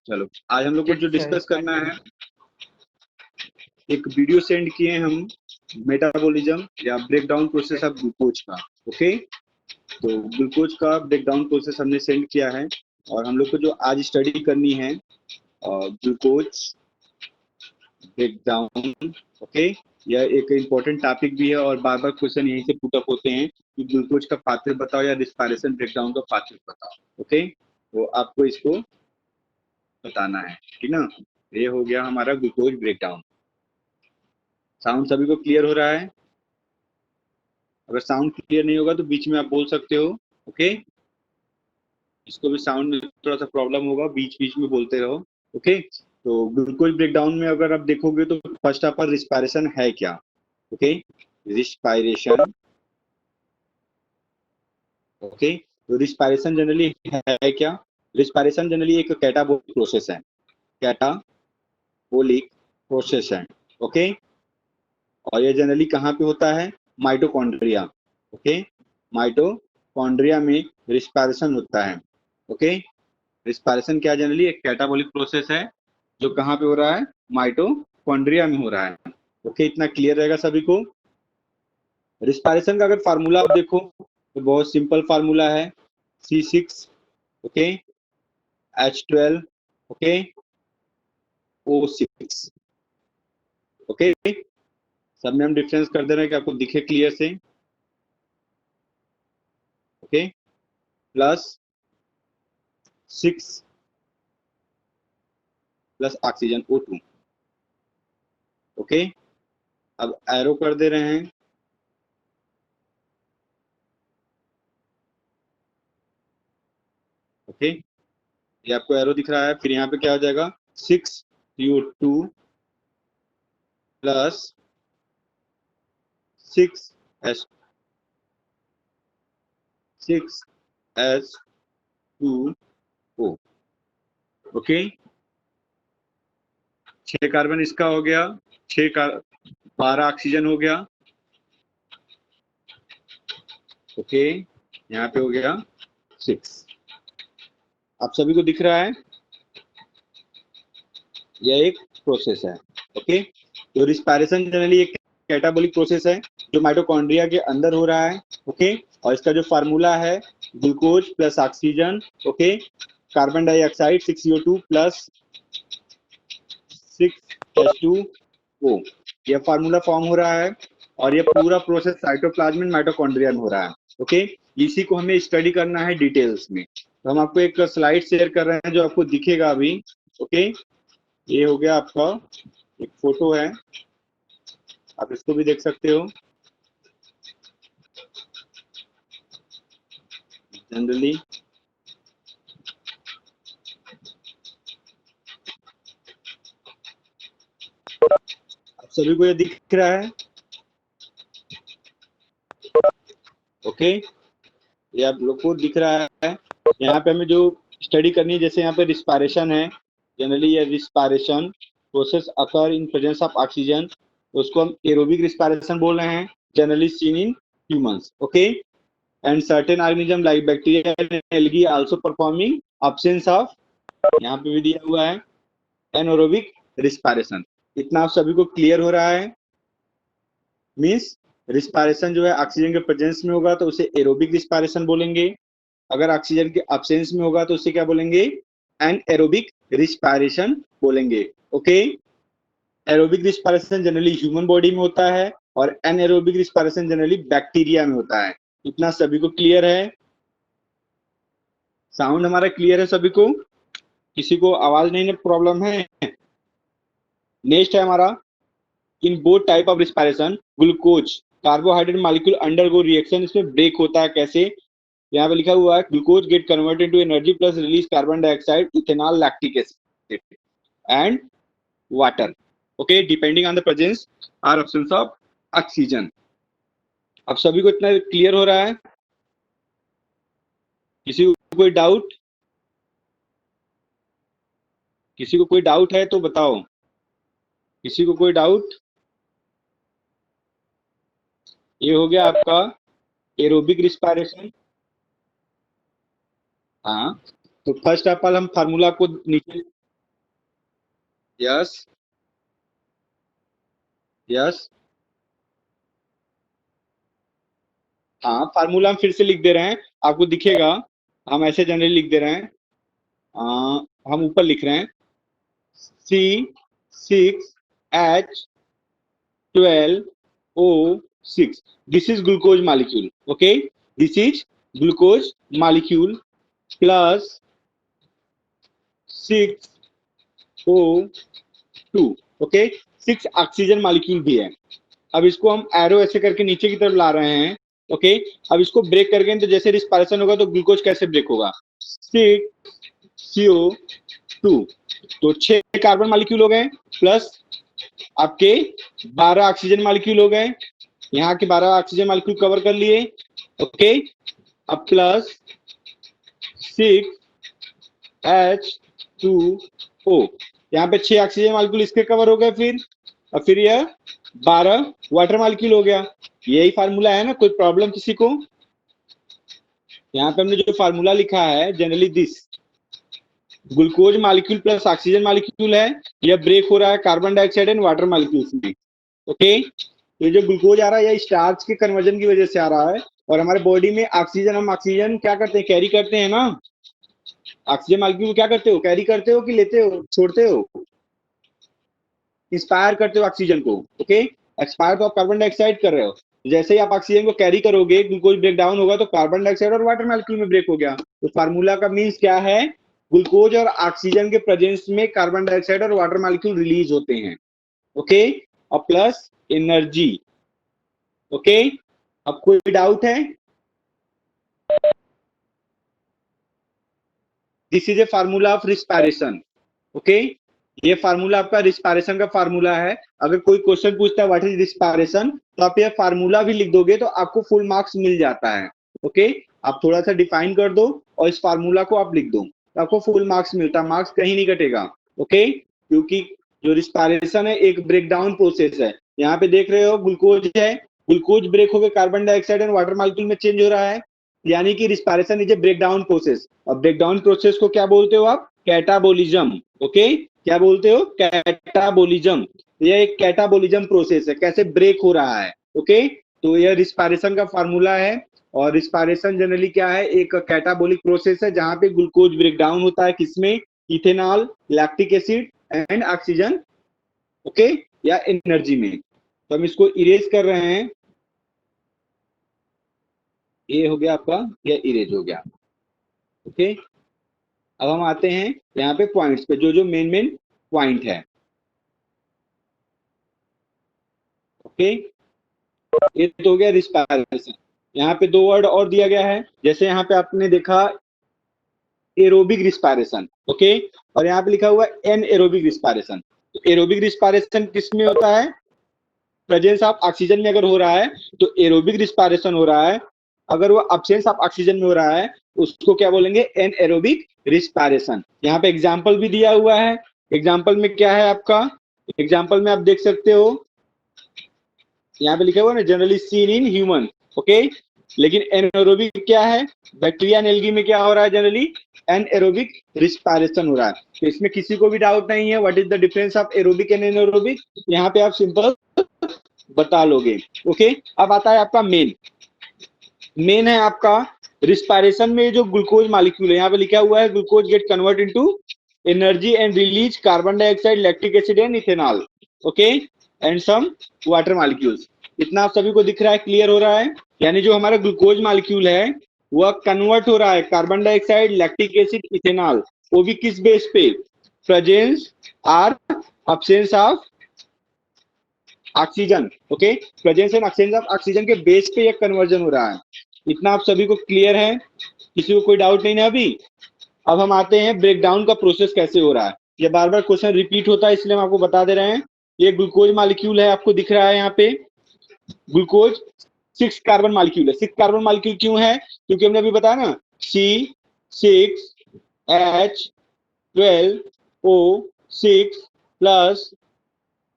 चलो आज हम लोग को जो ठीक है, डिस्कस स्टार्ट करना करो। है, एक वीडियो सेंड किए हम मेटाबॉलिज्म या break down okay. Process of glucose का। ओके, तो ग्लूकोज का ब्रेक डाउन प्रोसेस हमने सेंड किया है और हम लोग को जो आज स्टडी करनी है ग्लूकोज ब्रेक डाउन। ओके, यह एक इम्पोर्टेंट टॉपिक भी है और बार बार क्वेश्चन यहीं से पुट अप होते हैं कि ग्लूकोज का पाथवे बताओ या रिस्पायरेशन ब्रेकडाउन का पाथवे बताओ। ओके, तो आपको इसको बताना है, ठीक ना। ये हो गया हमारा ग्लूकोज ब्रेकडाउन। साउंड सभी को क्लियर हो रहा है? अगर साउंड क्लियर नहीं होगा तो बीच में आप बोल सकते हो। ओके, इसको भी साउंड में थोड़ा सा प्रॉब्लम होगा, बीच बीच में बोलते रहो। ओके, तो ग्लूकोज ब्रेकडाउन में अगर आप देखोगे तो फर्स्ट ऑफ ऑल रिस्पायरेशन है क्या। Okay, respiration. ओके, तो रिस्पायरेशन जनरली है क्या? रिस्पायरेशन जनरली एक कैटाबोलिक प्रोसेस है। कैटाबोलिक प्रोसेस है। ओके, और ये जनरली कहाँ पे होता है? माइटोकॉन्ड्रिया। ओके, माइटोकॉन्ड्रिया में रिस्पायरेशन होता है। ओके, रिस्पायरेशन क्या जनरली एक कैटाबोलिक प्रोसेस है जो कहाँ पे हो रहा है? माइटोकॉन्ड्रिया में हो रहा है। ओके, इतना क्लियर रहेगा सभी को। रिस्पायरेशन का अगर फार्मूला आप देखो तो बहुत सिंपल फार्मूला है, C6, okay, H12, okay, O6। Okay, सब में हम डिफरेंस कर दे रहे हैं कि आपको दिखे क्लियर से। Okay, plus 6 plus oxygen O2। Okay, अब एरो कर दे रहे हैं। ओके, ये आपको एरो दिख रहा है, फिर यहाँ पे क्या हो जाएगा? 6CO2 plus 6H2O। Okay, 6 carbon इसका हो गया, 12 ऑक्सीजन हो गया। ओके, यहाँ पे हो गया 6। आप सभी को दिख रहा है? यह एक प्रोसेस है। ओके, तो रिस्पायरेशन जनरली एक कैटाबोलिक प्रोसेस है जो माइटोकॉन्ड्रिया के अंदर हो रहा है। ओके, और इसका जो फार्मूला है glucose plus oxygen, okay, carbon dioxide 6CO2 plus 6H2O, यह फार्मूला फॉर्म हो रहा है और यह पूरा प्रोसेस साइटोप्लाज्म में माइटोकॉन्ड्रिया में हो रहा है। ओके, इसी को हमें स्टडी करना है डिटेल्स में। तो हम आपको एक स्लाइड शेयर कर रहे हैं जो आपको दिखेगा अभी। ओके, ये हो गया आपका एक फोटो है, आप इसको भी देख सकते हो। जनरली आप सभी को ये दिख रहा है? ओके, ये आप लोग को दिख रहा है। यहाँ पे हमें जो स्टडी करनी है, जैसे यहाँ पे रिस्पायरेशन है, जनरली ये respiration process occur in presence of oxygen, तो उसको हम एरोबिक रिस्पायरेशन बोल रहे हैं, generally seen in humans. Okay, and certain organism like bacteria and algae also performing absence of, यहाँ पे भी दिया हुआ है, एनएरोबिक रिस्पायरेशन। इतना आप सभी को क्लियर हो रहा है? मीन्स रिस्पायरेशन जो है ऑक्सीजन के प्रेजेंस में होगा तो उसे एरोबिक रिस्पायरेशन बोलेंगे, अगर ऑक्सीजन के अब्सेंस में होगा तो उसे क्या बोलेंगे? एनएरोबिक रिस्पायरेशन बोलेंगे। Okay, aerobic respiration generally human body में होता है और एनएरोबिक रिस्पायरेशन जनरली बैक्टीरिया में होता है। इतना सभी को क्लियर है? साउंड हमारा क्लियर है सभी को? किसी को आवाज नहीं प्रॉब्लम है? नेक्स्ट है हमारा, in both type of respiration glucose carbohydrate molecule undergo reaction, इसमें ब्रेक होता है कैसे? यहाँ पे लिखा हुआ है glucose get converted to energy plus release carbon dioxide ethanol lactic acid and water. Okay, depending on the presence और एब्सेंस ऑफ ऑक्सीजन। अब सभी को इतना क्लियर हो रहा है? किसी को कोई डाउट? किसी को कोई डाउट है तो बताओ। किसी को कोई डाउट? ये हो गया आपका एरोबिक रिस्पायरेशन। हाँ, तो फर्स्ट ऑफ ऑल हम फार्मूला को नीचे, यस यस, हाँ फार्मूला हम फिर से लिख दे रहे हैं, आपको दिखेगा, हम ऐसे जनरली लिख दे रहे हैं। हम ऊपर लिख रहे हैं C6H12O6, this is glucose molecule, okay, this is glucose molecule plus 6O2, okay, 6 oxygen molecule भी है। अब इसको हम एरो ऐसे करके नीचे की तरफ ला रहे हैं, ओके। अब इसको ब्रेक करके तो जैसे रिस्पायरेशन होगा तो ग्लूकोज कैसे ब्रेक होगा, 6CO2, तो 6 कार्बन मॉलिक्यूल हो गए प्लस आपके 12 ऑक्सीजन मॉलिक्यूल हो गए, यहाँ के 12 ऑक्सीजन मॉलिक्यूल कवर कर लिए, ओके। अब प्लस 6H2O, यहाँ पे 6 ऑक्सीजन मॉलिक्यूल इसके कवर हो गए, फिर यह 12 वाटर मॉलिक्यूल हो गया। यही फार्मूला है ना, कोई प्रॉब्लम किसी को? यहाँ पे हमने जो फार्मूला लिखा है generally this, glucose molecule plus oxygen molecule है, यह ब्रेक हो रहा है carbon dioxide and water molecules में, ओके। तो जो ग्लूकोज आ रहा है यह स्टार्च के कन्वर्जन की वजह से आ रहा है, और हमारे बॉडी में ऑक्सीजन, हम ऑक्सीजन क्या करते हैं, कैरी करते हैं ना, ऑक्सीजन मॉलिक्यूल क्या करते हो, कैरी करते हो कि लेते हो, छोड़ते हो, इंस्पायर करते हो ऑक्सीजन को, ओके। एक्सपायर तो आप कार्बन डाइऑक्साइड कर रहे हो, जैसे ही आप ऑक्सीजन को कैरी करोगे ग्लूकोज ब्रेक डाउन होगा तो कार्बन डाइऑक्साइड और वाटर मॉलिक्यूल में ब्रेक हो गया। तो फार्मूला का मीन्स क्या है, ग्लूकोज और ऑक्सीजन के प्रेजेंस में कार्बन डाइऑक्साइड और वाटर मॉलिक्यूल रिलीज होते हैं, ओके, और प्लस एनर्जी, ओके। अब कोई डाउट है? This is A formula of respiration, okay. ये फार्मूला आपका रिस्पायरेशन का फार्मूला है। अगर कोई क्वेश्चन पूछता है व्हाट इज रिस्पायरेशन, तो आप ये फार्मूला भी लिख दोगे तो आपको फुल मार्क्स मिल जाता है, ओके। आप थोड़ा सा डिफाइन कर दो और इस फार्मूला को आप लिख दो तो आपको फुल मार्क्स मिलता है, मार्क्स कहीं नहीं कटेगा, ओके। क्योंकि जो रिस्पायरेशन है एक ब्रेक डाउन प्रोसेस है। यहाँ पे देख रहे हो ग्लूकोज है, ग्लूकोज ब्रेक होकर carbon dioxide and water molecule में चेंज हो रहा है, यानी कि respiration is a break down process. और ब्रेक डाउन प्रोसेस को क्या बोलते हो आप, कैटाबोलिज्म, ओके। क्या बोलते हो, कैटाबोलिज्म। यह एक कैटाबोलिज्म प्रोसेस है, कैसे ब्रेक हो रहा है, ओके। तो यह रिस्पायरेशन का फार्मूला है। और रिस्पायरेशन जनरली क्या है, एक कैटाबोलिक प्रोसेस है जहां पे ग्लूकोज ब्रेक डाउन होता है, किसमें, ethanol, lactic acid and oxygen, okay, या एनर्जी में। तो हम इसको इरेज कर रहे हैं, ये हो गया आपका, यह इरेज हो गया, ओके। अब हम आते हैं यहाँ पे पॉइंट्स पे, जो जो मेन मेन पॉइंट है, ओके। ये तो हो गया रिस्पायरेशन। यहाँ पे दो वर्ड और दिया गया है, जैसे यहाँ पे आपने देखा एरोबिक रिस्पायरेशन, ओके, और यहाँ पे लिखा हुआ एन एरोबिक रिस्पायरेशन। तो एरोबिक रिस्पायरेशन किस में होता है, प्रेजेंस ऑफ ऑक्सीजन में अगर हो रहा है तो एरोबिक रिस्पायरेशन हो रहा है। अगर वो अब्सेंस ऑफ ऑक्सीजन में हो रहा है उसको क्या बोलेंगे, एन एरोबिक रिस्पायरेशन। यहाँ पे एग्जाम्पल भी दिया हुआ है। एग्जाम्पल में क्या है आपका, एग्जाम्पल में आप देख सकते हो, यहाँ पे लिखा हुआ ना generally seen in human, okay. लेकिन एनएरोबिक क्या है, बैक्टीरिया एंड एल्गी में क्या हो रहा है, जनरली एनएरोबिक रिस्पायरेशन हो रहा है। तो इसमें किसी को भी डाउट नहीं है, what is the difference of aerobic and anaerobic, यहाँ पे आप सिंपल बता लोगे, ओके। अब आता है आपका मेन, मेन है आपका रिस्पायरेशन में जो ग्लूकोज मॉलिक्यूल है, यहाँ पे लिखा हुआ है glucose get convert into energy and release carbon dioxide, lactic acid and ethanol, okay, and some water molecules. इतना आप सभी को दिख रहा है, क्लियर हो रहा है? यानी जो हमारा ग्लूकोज मॉलिक्यूल है वह कन्वर्ट हो रहा है carbon dioxide, lactic acid, ethanol, वो भी किस बेस पे, प्रेजेंस और absence of oxygen, okay, presence and absence of oxygen के बेस पे यह कन्वर्जन हो रहा है। इतना आप सभी को क्लियर है, किसी को कोई डाउट नहीं है अभी? अब हम आते हैं ब्रेकडाउन का प्रोसेस कैसे हो रहा है। ये बार बार क्वेश्चन रिपीट होता है इसलिए हम आपको बता दे रहे हैं। ये ग्लूकोज मॉलिक्यूल है, आपको दिख रहा है यहाँ पे ग्लूकोज 6 कार्बन मॉलिक्यूल है। 6 कार्बन मॉलिक्यूल क्यों है, क्योंकि हमने अभी बताया ना C6H12O6 प्लस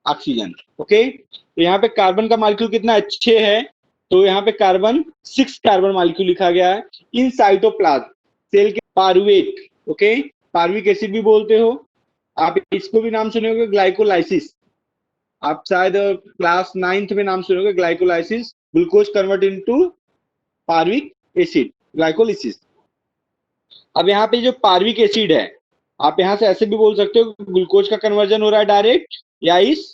ऑक्सीजन, ओके। तो यहाँ पे कार्बन का मॉलिक्यूल कितना अच्छे है, तो यहाँ पे कार्बन 6 कार्बन मॉलिक्यूल लिखा गया है इन साइटोप्लाज्म, सेल के पारुवेट, ओके, पार्विक एसिड भी बोलते हो। आप इसको भी नाम सुने होंगे ग्लाइकोलाइसिस, आप शायद क्लास 9th में नाम सुनोगे glycolysis, glucose convert into पार्विक acid, glycolysis. अब यहाँ पे जो पार्विक एसिड है, आप यहाँ से ऐसे भी बोल सकते हो ग्लूकोज का कन्वर्जन हो रहा है डायरेक्ट, या इस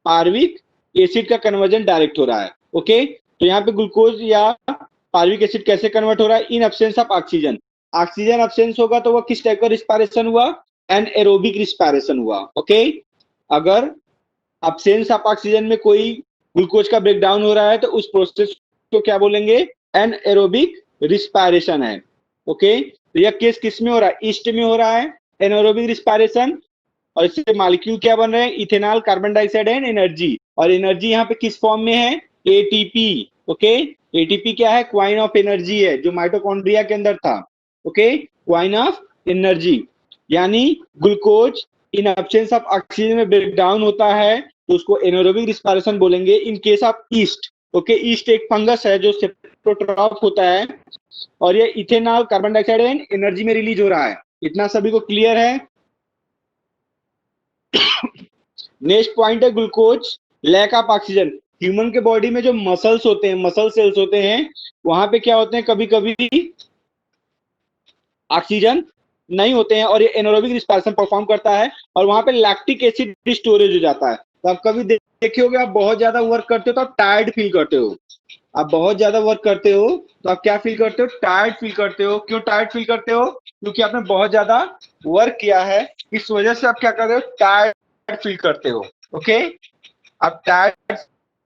पार्विक एसिड का कन्वर्जन डायरेक्ट हो रहा है। ओके, तो यहाँ पे ग्लूकोज या पार्विक एसिड कैसे कन्वर्ट हो रहा है? इन absence of oxygen. Oxygen absence होगा तो वह किस टाइप का रिस्पायरेशन हुआ? एनएरोबिक रिस्पायरेशन हुआ। ओके, अगर एब्सेंस ऑफ ऑक्सीजन में कोई ग्लूकोज का ब्रेकडाउन हो रहा है तो उस प्रोसेस को क्या बोलेंगे? एनएरोबिक रिस्पायरेशन है। ओके, तो यह केस किस में हो रहा है? ईस्ट में हो रहा है एनारोबिक रिस्पायरेशन, और इससे मॉलिक्यूल क्या बन रहे हैं? Ethanol, carbon dioxide and energy. और एनर्जी यहाँ पे किस फॉर्म में है? एटीपी। ओके, एटीपी क्या है? क्वाइन ऑफ एनर्जी है, जो माइटोकॉन्ड्रिया के अंदर था। ओके, क्वाइन ऑफ एनर्जी, यानी glucose in absence of oxygen में ब्रेक डाउन होता है तो उसको एनारोबिक रिस्पायरेशन बोलेंगे in case of yeast. Okay, yeast एक फंगस है जो सेप्टोट्रॉफ होता है, और ये ethanol, carbon dioxide and energy में रिलीज हो रहा है। इतना सभी को क्लियर है? नेक्स्ट पॉइंट है glucose lack of oxygen. Human के बॉडी में जो मसल्स होते हैं, मसल सेल्स होते हैं, वहां पे क्या होते हैं? कभी कभी ऑक्सीजन नहीं होते हैं और ये एनारोबिक रिस्पायरेशन परफॉर्म करता है, और वहां पे लैक्टिक एसिड स्टोरेज हो जाता है। तो आप कभी देखे होगे, आप बहुत ज्यादा वर्क करते हो तो आप टायर्ड फील करते हो। आप बहुत ज्यादा वर्क करते हो तो आप क्या फील करते हो? टायर्ड फील करते हो। क्यों टायर्ड फील करते हो? क्योंकि आपने बहुत ज्यादा वर्क किया है, इस वजह से आप क्या कर रहे हो? टायर्ड फील करते हो। ओके, आप टायर्ड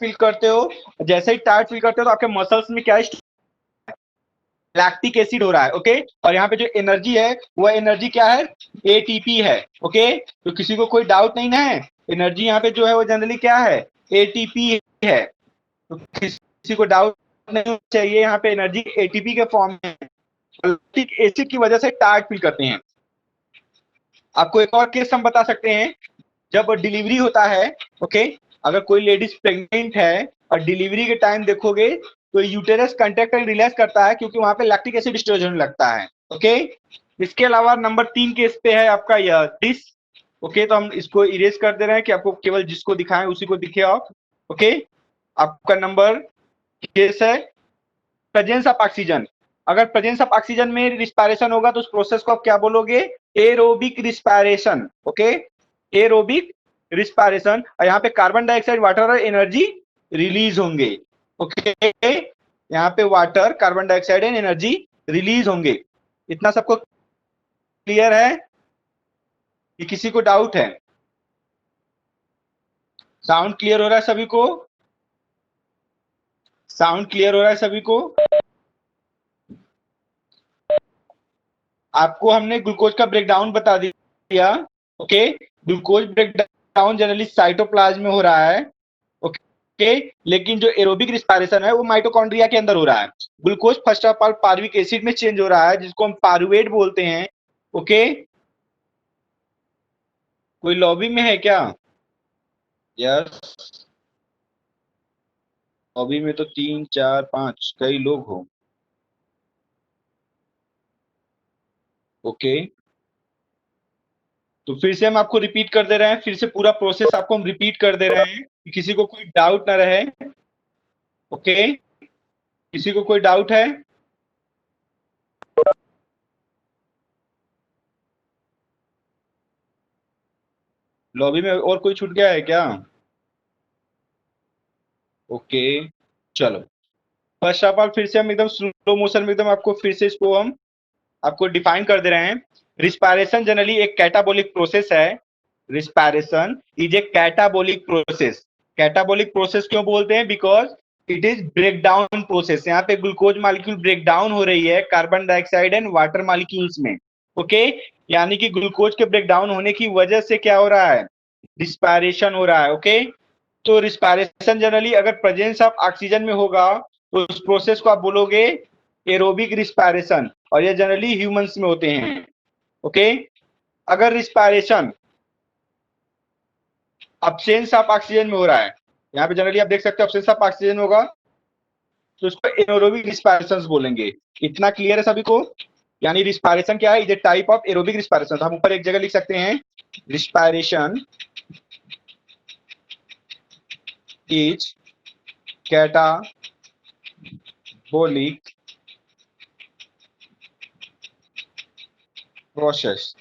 फील करते हो। जैसे ही टायर्ड फील करते हो तो आपके मसल्स में क्या? लैक्टिक एसिड हो रहा है। ओके, और यहाँ पे जो एनर्जी है वो एनर्जी क्या है? एटीपी है। ओके, तो किसी को कोई डाउट नहीं ना है? एनर्जी यहाँ पे जो है वो जनरली क्या है? एटीपी है। तो किसी को डाउट नहीं होना चाहिए, यहाँ पे एनर्जी एटीपी के फॉर्म में लैक्टिक एसिड की वजह से टायर्ड फील करते हैं। आपको एक और केस हम बता सकते हैं, जब डिलीवरी होता है। ओके, अगर कोई लेडीज प्रेग्नेंट है और डिलीवरी के टाइम देखोगे तो यूटेरस कंट्रैक्ट रिलैक्स करता है, क्योंकि वहां पे लैक्टिक एसिड स्टोरेज होने लगता है। ओके, इसके अलावा नंबर 3 केस पे है आपका यह दिस। ओके, तो हम इसको इरेज कर दे रहे हैं कि आपको केवल जिसको दिखाएं उसी को दिखे आप। ओके, आपका नंबर केस है प्रेजेंस ऑफ ऑक्सीजन। अगर प्रेजेंस ऑफ ऑक्सीजन में रिस्पायरेशन होगा तो उस प्रोसेस को आप क्या बोलोगे? Aerobic respiration. Okay, aerobic respiration, और यहाँ पे कार्बन डाइऑक्साइड, वाटर और एनर्जी रिलीज होंगे। ओके, यहाँ पे water, carbon dioxide and energy release होंगे। इतना सबको क्लियर है कि किसी को डाउट है? साउंड क्लियर हो रहा है सभी को? साउंड क्लियर हो रहा है सभी को? आपको हमने ग्लूकोज का ब्रेकडाउन बता दिया। Okay, glucose breakdown generally cytoplasm में हो रहा है। ओके, लेकिन जो एरोबिक रिस्पायरेशन है वो माइटोकॉन्ड्रिया के अंदर हो रहा है। Glucose first of all पार्विक acid में चेंज हो रहा है, जिसको हम पारुवेट बोलते हैं। ओके, कोई लॉबी में है क्या? यस, लॉबी में तो 3 4 5 कई लोग हो। ओके, तो फिर से हम आपको रिपीट कर दे रहे हैं, फिर से पूरा प्रोसेस आपको हम रिपीट कर दे रहे हैं कि किसी को कोई डाउट ना रहे। ओके, किसी को कोई डाउट है? लॉबी में और कोई छूट गया है क्या? ओके, चलो, फर्स्ट ऑफ ऑल फिर से हम एकदम स्लो मोशन में एकदम आपको फिर से इसको हम आपको डिफाइन कर दे रहे हैं। रिस्पायरेशन जनरली एक कैटाबोलिक प्रोसेस है। Respiration is a catabolic process. Catabolic process क्यों बोलते हैं? Because it is break down process. यहाँ पे ग्लूकोज मॉलिक्यूल ब्रेक डाउन हो रही है carbon dioxide and water molecules में। ओके, यानी कि ग्लूकोज के ब्रेक डाउन होने की वजह से क्या हो रहा है? रिस्पायरेशन हो रहा है। ओके, तो रिस्पायरेशन जनरली अगर प्रेजेंस ऑफ ऑक्सीजन में होगा तो उस प्रोसेस को आप बोलोगे एरोबिक रिस्पायरेशन, और ये जनरली ह्यूमंस में होते हैं। ओके, अगर रिस्पायरेशन अब्सेंस ऑफ ऑक्सीजन में हो रहा है, यहाँ पे जनरली आप देख सकते हो अब्सेंस ऑफ ऑक्सीजन में होगा तो उसको एनारोबिक रिस्पायरेशन बोलेंगे। इतना क्लियर है सभी को? यानी रिस्पायरेशन क्या है, is a type of aerobic respiration. तो हम ऊपर एक जगह लिख सकते हैं respiration is catabolic process,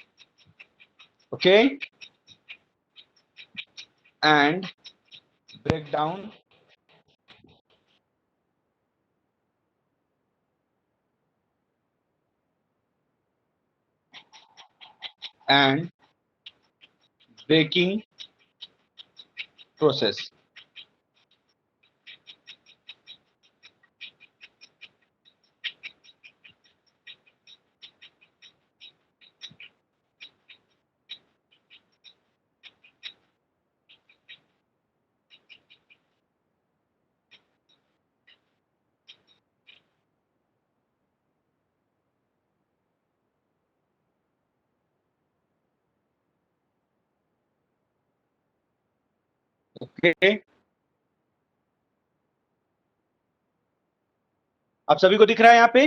okay, and breakdown and breaking process। Okay, आप सभी को दिख रहा है यहाँ पे,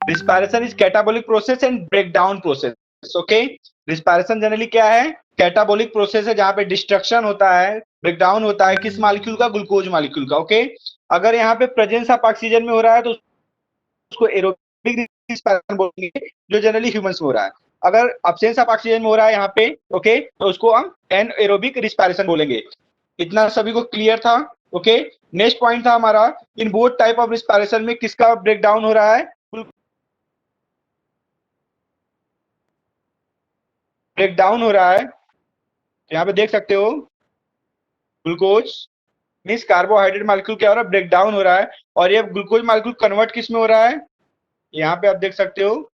respiration is catabolic process and breakdown process. Okay, respiration generally क्या है, कैटाबोलिक प्रोसेस है जहां पे डिस्ट्रक्शन होता है, ब्रेकडाउन होता है किस मालिक्यूल का, ग्लूकोज मालिक्यूल का। ओके, अगर यहाँ पे प्रेजेंस ऑफ ऑक्सीजन में हो रहा है तो उसको एरोबिक रिस्पायरेशन बोलेंगे, जो जनरली ह्यूमंस में हो रहा है। अगर अब्सेंस ऑफ ऑक्सीजन में हो रहा है यहाँ पे, ओके, तो उसको हम एनएरोबिक रिस्पायरेशन बोलेंगे। इतना सभी को क्लियर था? ओके, नेक्स्ट पॉइंट था हमारा, in both type of respiration में किसका ब्रेकडाउन हो रहा है, ब्रेकडाउन हो रहा है। यहाँ पे देख सकते हो ग्लूकोज मीन्स कार्बोहाइड्रेट मालिक्यूल क्या हो रहा है, ब्रेकडाउन हो रहा है। और ये ग्लूकोज मालिक्यूल कन्वर्ट किस में हो रहा है, यहाँ पे आप देख सकते हो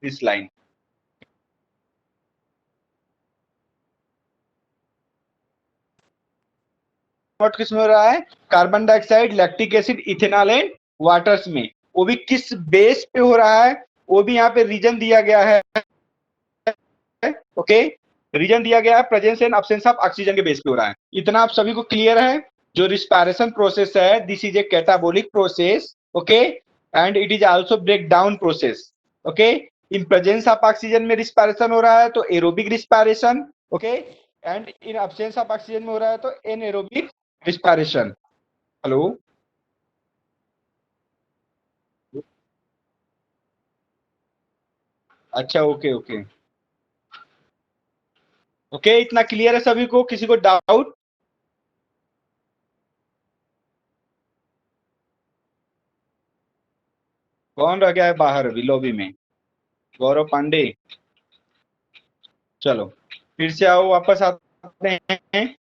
इस लाइन, कन्वर्ट किस में हो रहा है, carbon dioxide, lactic acid, ethanol and waters में। वो भी किस बेस पे हो रहा है, वो भी यहाँ पे रीजन दिया गया है। ओके, रीजन दिया गया है presence and absence of oxygen के बेस पे हो रहा है। इतना आप सभी को क्लियर है? जो रिस्पायरेशन प्रोसेस है, this is a catabolic process, okay, and it is also break down process. Okay, in presence of oxygen में रिस्पायरेशन हो रहा है तो aerobic respiration, okay, and in absence of oxygen में हो रहा है तो एनएरोबिक रिस्पायरेशन। हेलो, अच्छा, ओके ओके ओके, इतना क्लियर है सभी को, किसी को डाउट? कौन रह गया है बाहर अभी लॉबी में? गौरव पांडे, चलो फिर से आओ, वापस आते हैं।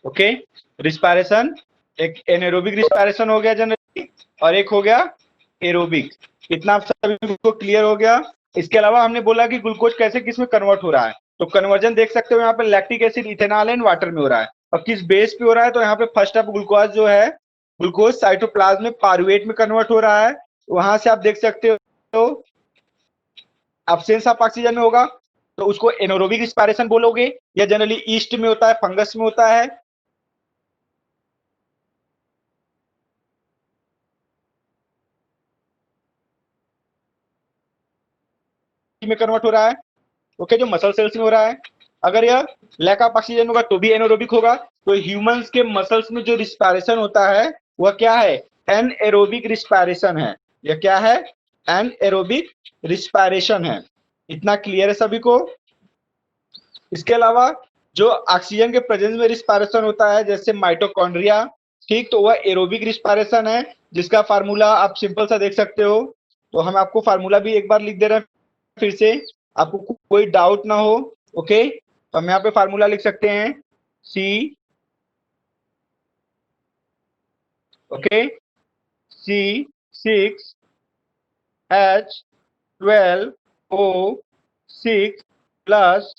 ओके, रिस्पायरेशन, एक एनएरोबिक रिस्पायरेशन हो गया जनरली, और एक हो गया एरोबिक। इतना आप सभी को क्लियर हो गया? इसके अलावा हमने बोला कि ग्लूकोज कैसे किस में कन्वर्ट हो रहा है, तो कन्वर्जन देख सकते हो यहाँ पे lactic acid, ethanol and water में हो रहा है। और किस बेस पे हो रहा है, तो यहाँ पे फर्स्ट ऑफ ग्लूकोज जो है, ग्लूकोज साइटोप्लाज्म में पारुवेट में कन्वर्ट हो रहा है। वहां से आप देख सकते हो अब्सेंस ऑफ ऑक्सीजन में होगा तो उसको एनोरोबिक रिस्पायरेशन बोलोगे, या जनरली ईस्ट में होता है, फंगस में होता है, में कन्वर्ट हो रहा है, ओके, जो मसल सेल्स में हो रहा है। अगर यह लैक ऑफ ऑक्सीजन होगा तो भी एनोरोबिक होगा। तो ह्यूमंस के मसल्स में जो रिस्पायरेशन होता है वह क्या है, एन एरोबिक रिस्पायरेशन है। यह क्या है, एन एरोबिक रिस्पायरेशन है। इतना क्लियर है सभी को? इसके अलावा जो ऑक्सीजन के प्रेजेंस में रिस्पायरेशन होता है जैसे माइटोकॉन्ड्रिया, ठीक, तो वह एरोबिक रिस्पायरेशन है, जिसका फार्मूला आप सिंपल सा देख सकते हो। तो हम आपको फार्मूला भी एक बार लिख दे रहे हैं फिर से, आपको कोई डाउट ना हो। ओके, तो हम यहाँ पे फार्मूला लिख सकते हैं, सी, okay, C6H12O6 plus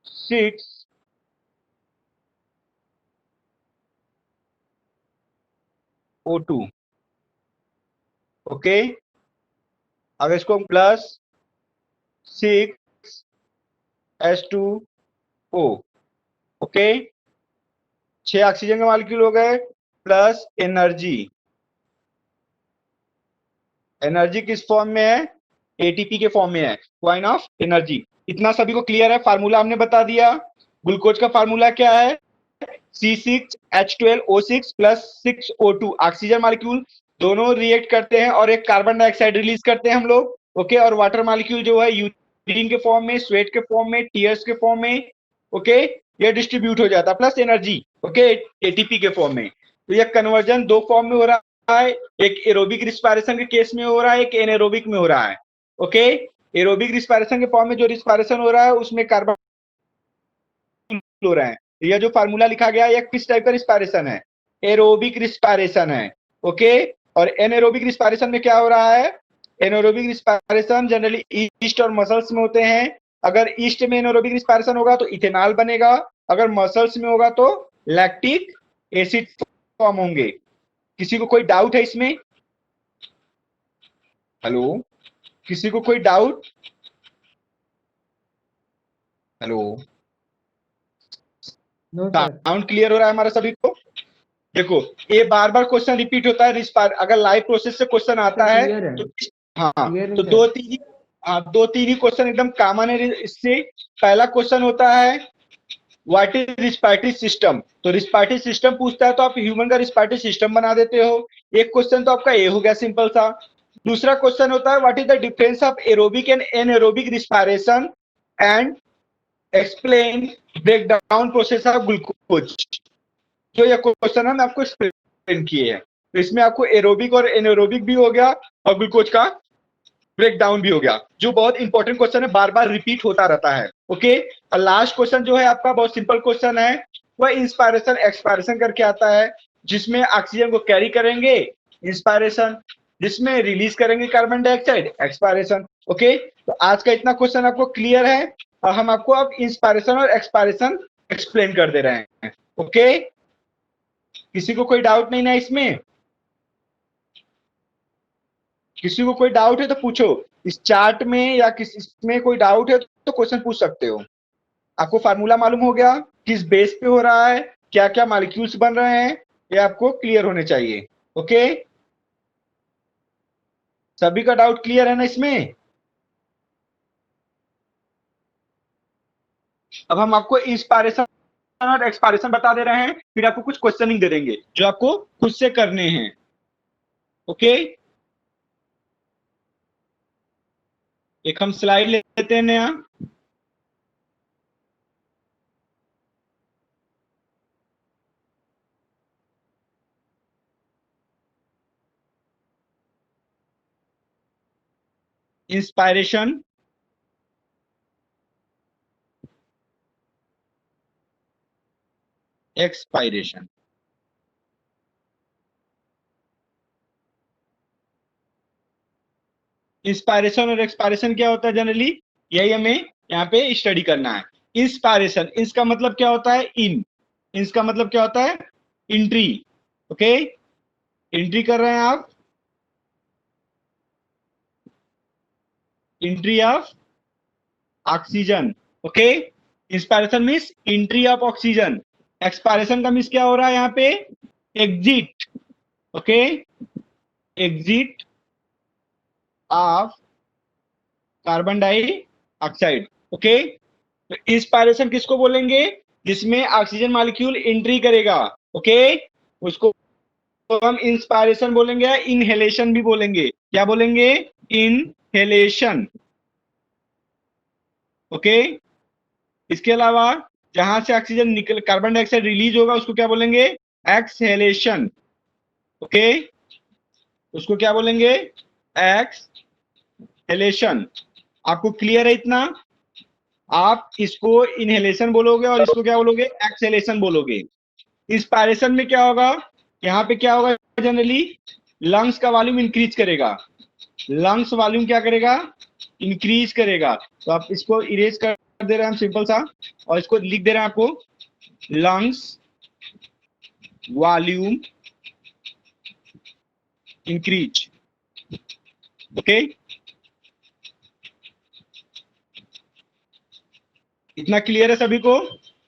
6O2। Okay, अगर इसको प्लस 6H2O, ओके, 6 ऑक्सीजन के मॉलिक्यूल हो गए प्लस एनर्जी। एनर्जी किस फॉर्म में है? एटीपी के फॉर्म में है, क्वाइन ऑफ एनर्जी। इतना सभी को क्लियर है? फार्मूला हमने बता दिया। ग्लूकोज का फार्मूला क्या है? C6H12O6 plus 6O2। Oxygen molecule दोनों रिएक्ट करते हैं और एक कार्बन डाइऑक्साइड रिलीज करते हैं हम लोग। ओके, और वाटर मॉलिक्यूल जो है यूरिन के फॉर्म में, स्वेट के फॉर्म में, टीयर्स के फॉर्म में, ओके, ये डिस्ट्रीब्यूट हो जाता है प्लस एनर्जी, ओके, एटीपी के फॉर्म में। तो ये कन्वर्जन दो फॉर्म में हो रहा है, एक एरोबिक रिस्पायरेशन के केस में हो रहा है, एक एनारोबिक में हो रहा है। ओके, एरोबिक रिस्पायरेशन के फॉर्म में जो रिस्पायरेशन हो रहा है उसमें कार्बन हो रहा है। यह जो फार्मूला लिखा गया है किस टाइप का रिस्पायरेशन है? एरोबिक रिस्पायरेशन है। ओके, और एनारोबिक रिस्पायरेशन में क्या हो रहा है? एनारोबिक रिस्पायरेशन जनरली ईस्ट और मसल्स में होते हैं। अगर ईस्ट में एनारोबिक रिस्पायरेशन होगा तो इथेनॉल बनेगा, अगर मसल्स में होगा तो लैक्टिक एसिड फॉर्म होंगे। किसी को कोई डाउट है इसमें? हेलो, किसी को कोई डाउट? हेलो, साउंड क्लियर हो रहा है हमारा सभी को? देखो, ये बार बार क्वेश्चन रिपीट होता है। अगर लाइव प्रोसेस से क्वेश्चन आता है तो हाँ, तो दो तीन ही क्वेश्चन एकदम कॉमन है इससे। पहला क्वेश्चन होता है व्हाट इज रिस्पायरेटरी सिस्टम। तो रिस्पायरेटरी सिस्टम पूछता है तो आप ह्यूमन का रिस्पायरेटरी सिस्टम बना देते हो। एक क्वेश्चन तो आपका ये हो गया सिंपल सा। दूसरा क्वेश्चन होता है what is the difference of aerobic and anaerobic respiration and explain break down process of glucose. जो ये क्वेश्चन है मैं आपको एक्सप्लेन किए हैं। तो इसमें आपको एरोबिक और एनारोबिक भी हो गया और ग्लूकोज का ब्रेक डाउन भी हो गया, जो बहुत इंपॉर्टेंट क्वेश्चन है, बार बार रिपीट होता रहता है। ओके, और लास्ट क्वेश्चन जो है आपका बहुत सिंपल क्वेश्चन है, वह इंस्पायरेशन एक्सपायरेशन करके आता है, जिसमें ऑक्सीजन को कैरी करेंगे इंस्पायरेशन, जिसमें रिलीज करेंगे कार्बन डाइऑक्साइड एक्सपायरेशन। ओके, तो आज का इतना क्वेश्चन आपको क्लियर है और हम आपको अब इंस्पायरेशन और एक्सपायरेशन एक्सप्लेन कर दे रहे हैं। ओके, किसी को कोई डाउट नहीं ना इसमें? किसी को कोई डाउट है तो पूछो। इस चार्ट में या किसी में कोई डाउट है तो क्वेश्चन पूछ सकते हो। आपको फार्मूला मालूम हो गया, किस बेस पे हो रहा है, क्या क्या मॉलिक्यूल्स बन रहे हैं, ये आपको क्लियर होने चाहिए। ओके, सभी का डाउट क्लियर है ना इसमें? अब हम आपको इंस्पायरेशन और एक्सपायरेशन बता दे रहे हैं, फिर आपको कुछ क्वेश्चनिंग दे देंगे जो आपको खुद से करने हैं। ओके, एक हम स्लाइड लेते हैं नया। Inspiration, expiration. इंस्पायरेशन और एक्सपायरेशन क्या होता है जनरली, यही हमें यहाँ पे स्टडी करना है। इंस्पायरेशन, इसका मतलब क्या होता है? इसका मतलब क्या होता है? एंट्री। ओके, एंट्री कर रहे हैं आप, entry of oxygen. Okay, inspiration means entry of oxygen. Expiration का मीन्स क्या हो रहा है यहाँ पे? Exit. Okay, exit of carbon dioxide. Okay, तो इंस्पायरेशन किसको बोलेंगे? जिसमें ऑक्सीजन मॉलिक्यूल एंट्री करेगा। ओके, उसको तो हम इंस्पायरेशन बोलेंगे या इनहेलेशन भी बोलेंगे। क्या बोलेंगे? इनहेलेशन। ओके, इसके अलावा जहां से ऑक्सीजन निकल कार्बन डाइऑक्साइड रिलीज होगा उसको क्या बोलेंगे? एक्सहेलेशन। ओके, उसको क्या बोलेंगे? एक्सहेलेशन। आपको क्लियर है इतना? आप इसको इनहेलेशन बोलोगे और इसको क्या बोलोगे? एक्सहेलेशन बोलोगे। इंस्पायरेशन में क्या होगा? यहाँ पे क्या होगा जनरली? लंग्स का वॉल्यूम इंक्रीज करेगा। लंग्स वॉल्यूम क्या करेगा? इंक्रीज करेगा। तो आप इसको इरेज कर दे रहे हैं हम सिंपल सा, और इसको लिख दे रहे हैं आपको, लंग्स वॉल्यूम इंक्रीज। ओके, इतना क्लियर है सभी को?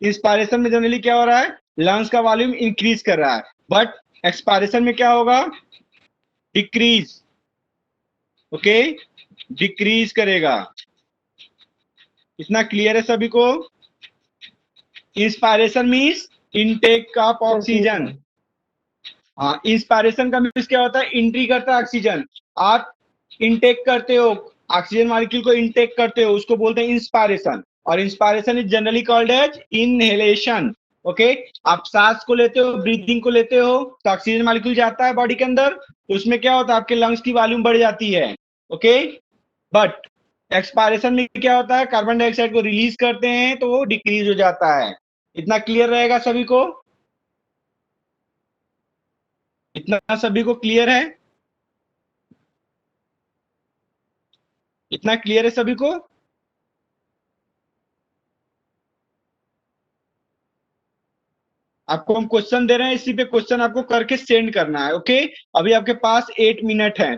इंस्पायरेशन में जनरली क्या हो रहा है? लंग्स का वॉल्यूम इंक्रीज कर रहा है, बट एक्सपायरेशन में क्या होगा? डिक्रीज। ओके, डिक्रीज करेगा। इतना क्लियर है सभी को? Inspiration means intake of oxygen. हाँ, इंस्पायरेशन का मीन्स क्या होता है? एंट्री करता है ऑक्सीजन। आप इनटेक करते हो, ऑक्सीजन मॉलिक्यूल को इनटेक करते हो, उसको बोलते हैं इंस्पायरेशन। और inspiration is generally called as inhalation. Okay, आप सांस को लेते हो, ब्रीदिंग को लेते हो, तो ऑक्सीजन मॉलिक्यूल जाता है बॉडी के अंदर, तो उसमें क्या होता है? आपके लंग्स की वॉल्यूम बढ़ जाती है। ओके, बट एक्सपायरेशन में क्या होता है? कार्बन डाइऑक्साइड को रिलीज करते हैं तो वो डिक्रीज हो जाता है। इतना क्लियर रहेगा सभी को? इतना सभी को क्लियर है? इतना क्लियर है सभी को? आपको हम क्वेश्चन दे रहे हैं, इसी पे क्वेश्चन आपको करके सेंड करना है। ओके, अभी आपके पास 8 मिनट है।